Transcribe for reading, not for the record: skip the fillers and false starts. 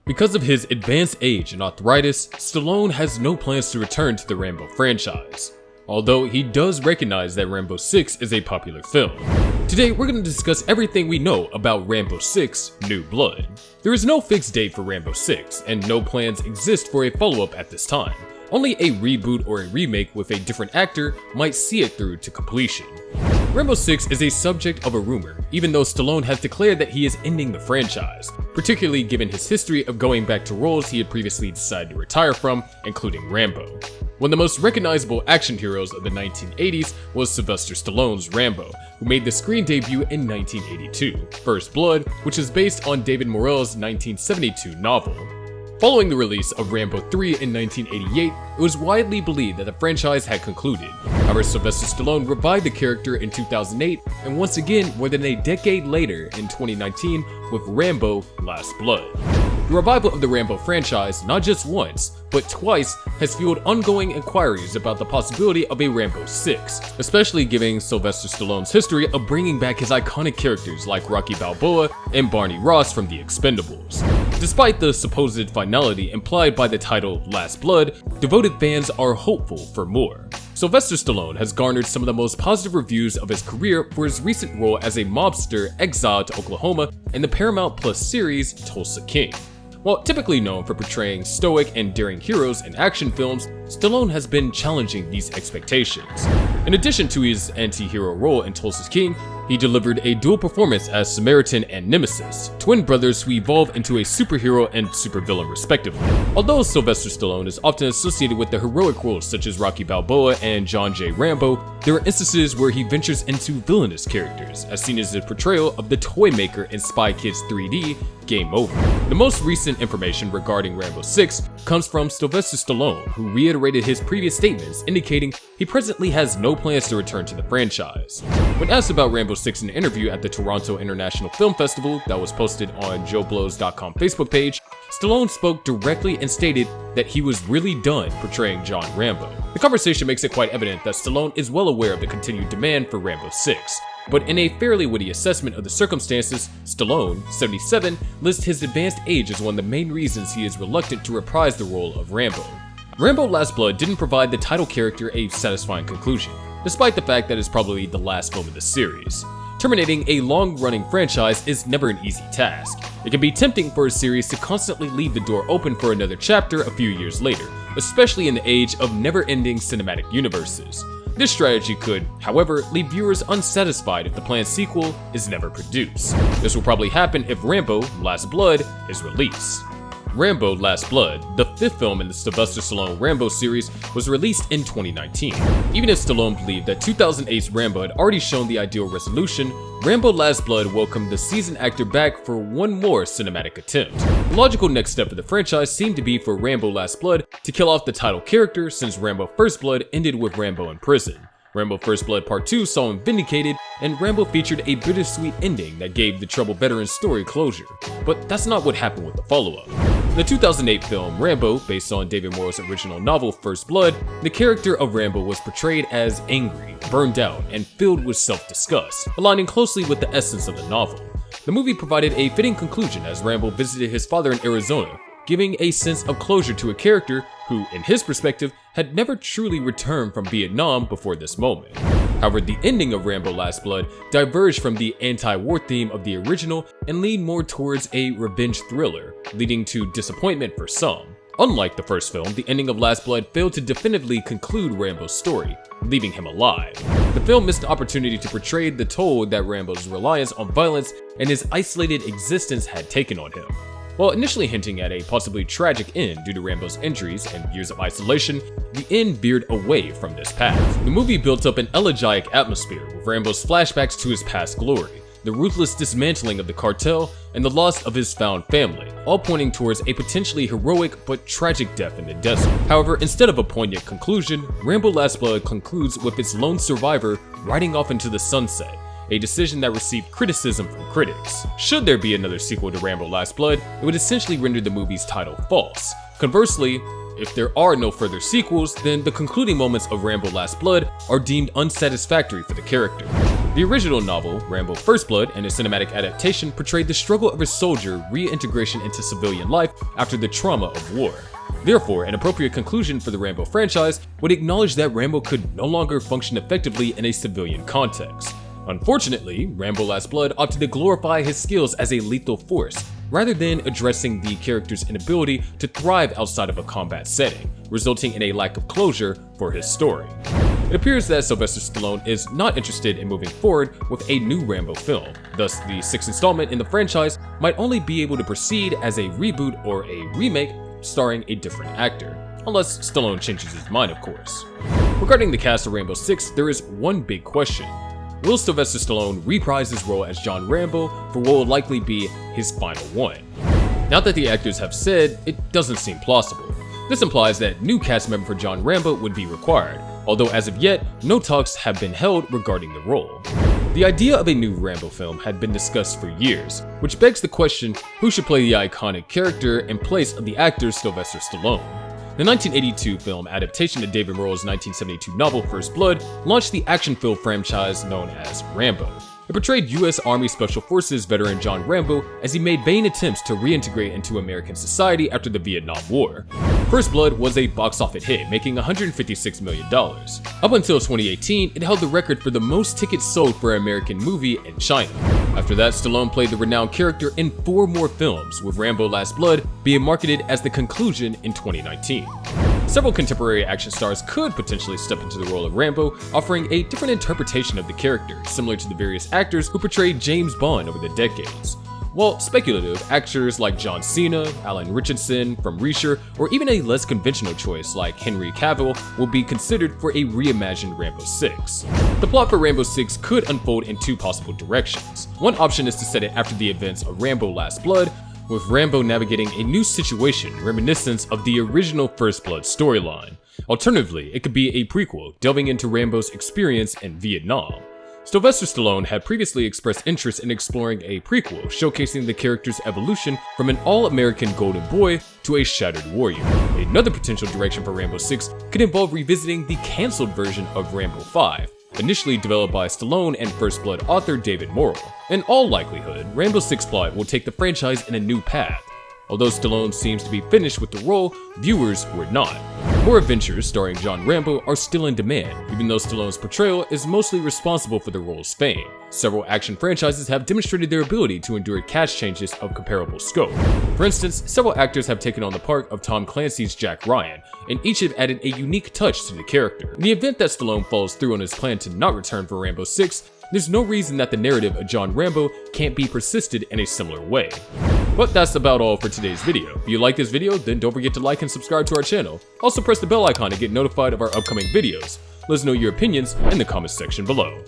Because of his advanced age and arthritis, Stallone has no plans to return to the Rambo franchise, although he does recognize that Rambo 6 is a popular film. Today, we're going to discuss everything we know about Rambo 6: New Blood. There is no fixed date for Rambo 6, and no plans exist for a follow-up at this time. Only a reboot or a remake with a different actor might see it through to completion. Rambo 6 is a subject of a rumor, even though Stallone has declared that he is ending the franchise, particularly given his history of going back to roles he had previously decided to retire from, including Rambo. One of the most recognizable action heroes of the 1980s was Sylvester Stallone's Rambo, who made the screen debut in 1982, First Blood, which is based on David Morrell's 1972 novel. Following the release of Rambo 3 in 1988, it was widely believed that the franchise had concluded. However, Sylvester Stallone revived the character in 2008, and once again more than a decade later in 2019 with Rambo: Last Blood. The revival of the Rambo franchise, not just once, but twice, has fueled ongoing inquiries about the possibility of a Rambo 6, especially given Sylvester Stallone's history of bringing back his iconic characters like Rocky Balboa and Barney Ross from The Expendables. Despite the supposed finality implied by the title Last Blood, devoted fans are hopeful for more. Sylvester Stallone has garnered some of the most positive reviews of his career for his recent role as a mobster exiled to Oklahoma in the Paramount Plus series Tulsa King. While typically known for portraying stoic and daring heroes in action films, Stallone has been challenging these expectations. In addition to his anti-hero role in Tulsa King, he delivered a dual performance as Samaritan and Nemesis, twin brothers who evolve into a superhero and supervillain respectively. Although Sylvester Stallone is often associated with the heroic roles such as Rocky Balboa and John J. Rambo, there are instances where he ventures into villainous characters, as seen as his portrayal of the toy maker in Spy Kids 3D, Game Over. The most recent information regarding Rambo 6 comes from Sylvester Stallone, who reiterated his previous statements indicating he presently has no plans to return to the franchise. When asked about Rambo 6 in an interview at the Toronto International Film Festival that was posted on JoeBlows.com Facebook page, Stallone spoke directly and stated that he was really done portraying John Rambo. The conversation makes it quite evident that Stallone is well aware of the continued demand for Rambo 6. But in a fairly witty assessment of the circumstances, Stallone, 77, lists his advanced age as one of the main reasons he is reluctant to reprise the role of Rambo. Rambo: Last Blood didn't provide the title character a satisfying conclusion, despite the fact that it's probably the last film in the series. Terminating a long-running franchise is never an easy task. It can be tempting for a series to constantly leave the door open for another chapter a few years later, especially in the age of never-ending cinematic universes. This strategy could, however, leave viewers unsatisfied if the planned sequel is never produced. This will probably happen if Rambo: Last Blood is released. Rambo: Last Blood, the fifth film in the Sylvester Stallone Rambo series, was released in 2019. Even if Stallone believed that 2008's Rambo had already shown the ideal resolution, Rambo: Last Blood welcomed the seasoned actor back for one more cinematic attempt. The logical next step of the franchise seemed to be for Rambo: Last Blood to kill off the title character, since Rambo: First Blood ended with Rambo in prison. Rambo: First Blood Part 2 saw him vindicated, and Rambo featured a bittersweet ending that gave the troubled veteran's story closure. But that's not what happened with the follow-up. In the 2008 film Rambo, based on David Morrell's original novel First Blood, the character of Rambo was portrayed as angry, burned out, and filled with self-disgust, aligning closely with the essence of the novel. The movie provided a fitting conclusion as Rambo visited his father in Arizona, giving a sense of closure to a character who, in his perspective, had never truly returned from Vietnam before this moment. However, the ending of Rambo: Last Blood diverged from the anti-war theme of the original and leaned more towards a revenge thriller, leading to disappointment for some. Unlike the first film, the ending of Last Blood failed to definitively conclude Rambo's story, leaving him alive. The film missed the opportunity to portray the toll that Rambo's reliance on violence and his isolated existence had taken on him. While initially hinting at a possibly tragic end due to Rambo's injuries and years of isolation, the end veered away from this path. The movie built up an elegiac atmosphere with Rambo's flashbacks to his past glory, the ruthless dismantling of the cartel, and the loss of his found family, all pointing towards a potentially heroic but tragic death in the desert. However, instead of a poignant conclusion, Rambo: Last Blood concludes with its lone survivor riding off into the sunset, a decision that received criticism from critics. Should there be another sequel to Rambo: Last Blood, it would essentially render the movie's title false. Conversely, if there are no further sequels, then the concluding moments of Rambo: Last Blood are deemed unsatisfactory for the character. The original novel, Rambo First Blood, and a cinematic adaptation portrayed the struggle of a soldier reintegration into civilian life after the trauma of war. Therefore, an appropriate conclusion for the Rambo franchise would acknowledge that Rambo could no longer function effectively in a civilian context. Unfortunately, Rambo Last Blood opted to glorify his skills as a lethal force, rather than addressing the character's inability to thrive outside of a combat setting, resulting in a lack of closure for his story. It appears that Sylvester Stallone is not interested in moving forward with a new Rambo film, thus the sixth installment in the franchise might only be able to proceed as a reboot or a remake starring a different actor, unless Stallone changes his mind, of course. Regarding the cast of Rambo 6, there is one big question. Will Sylvester Stallone reprise his role as John Rambo for what will likely be his final one? Now that the actors have said, it doesn't seem plausible. This implies that new cast member for John Rambo would be required, although as of yet, no talks have been held regarding the role. The idea of a new Rambo film had been discussed for years, which begs the question, who should play the iconic character in place of the actor Sylvester Stallone? The 1982 film adaptation of David Morrell's 1972 novel First Blood launched the action-filled franchise known as Rambo. It portrayed U.S. Army Special Forces veteran John Rambo as he made vain attempts to reintegrate into American society after the Vietnam War. First Blood was a box office hit, making $156 million. Up until 2018, it held the record for the most tickets sold for an American movie in China. After that, Stallone played the renowned character in 4 more films, with Rambo Last Blood being marketed as the conclusion in 2019. Several contemporary action stars could potentially step into the role of Rambo, offering a different interpretation of the character, similar to the various actors who portrayed James Bond over the decades. While speculative, actors like John Cena, Alan Richardson from Reacher, or even a less conventional choice like Henry Cavill will be considered for a reimagined Rambo 6. The plot for Rambo 6 could unfold in 2 possible directions. One option is to set it after the events of Rambo Last Blood, with Rambo navigating a new situation reminiscent of the original First Blood storyline. Alternatively, it could be a prequel, delving into Rambo's experience in Vietnam. Sylvester Stallone had previously expressed interest in exploring a prequel, showcasing the character's evolution from an all-American golden boy to a shattered warrior. Another potential direction for Rambo 6 could involve revisiting the cancelled version of Rambo 5, initially developed by Stallone and First Blood author David Morrell. In all likelihood, Rambo 6 plot will take the franchise in a new path. Although Stallone seems to be finished with the role, viewers were not. More adventures starring John Rambo are still in demand, even though Stallone's portrayal is mostly responsible for the role's fame. Several action franchises have demonstrated their ability to endure cast changes of comparable scope. For instance, several actors have taken on the part of Tom Clancy's Jack Ryan, and each have added a unique touch to the character. In the event that Stallone follows through on his plan to not return for Rambo 6, there's no reason that the narrative of John Rambo can't be persisted in a similar way. But that's about all for today's video. If you like this video, then don't forget to like and subscribe to our channel. Also press the bell icon to get notified of our upcoming videos. Let us know your opinions in the comments section below.